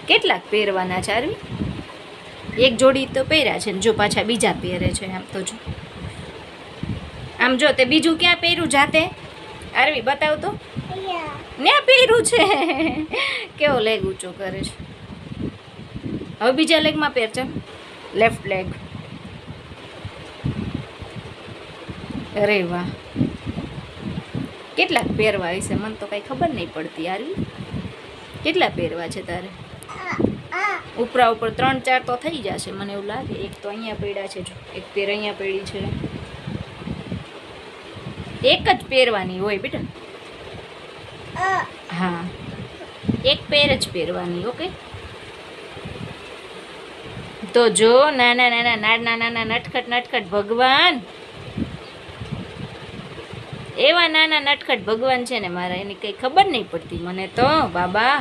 કેટલાક પહેરવાના છે આરવી? એક જોડી તો પહેર્યા છે ને જો પાછા બીજા પહેરે છે. આમ તો જો આમ જો તે બીજું ક્યાં પહેર્યું જાતે આરવી બતાવ તો. ને પહેર્યું છે. કેવો લેગ ઊંચો કરે છે. હવે બીજા લેગમાં પહેર છે લેફ્ટ લેગ. અરે વાહ કેટલાક પહેરવા હશે મને તો કઈ ખબર નહીં પડતી આરવી. કેટલા પહેરવા છે તારે? ઉપરા ઉપર 3-4 તો થઈ જશે મને એવું લાગે. એક તો અહીંયા પડ્યા છે જો એક પેર અહીંયા પડી છે. એક જ પહેરવાની હોય બેટા. હા એક પેર જ પહેરવાની. ઓકે તો જો નાના નાના નટખટ ભગવાન એવા નાના નટખટ ભગવાન છે ને મારા એની કઈ ખબર નહીં પડતી મને તો બાબા.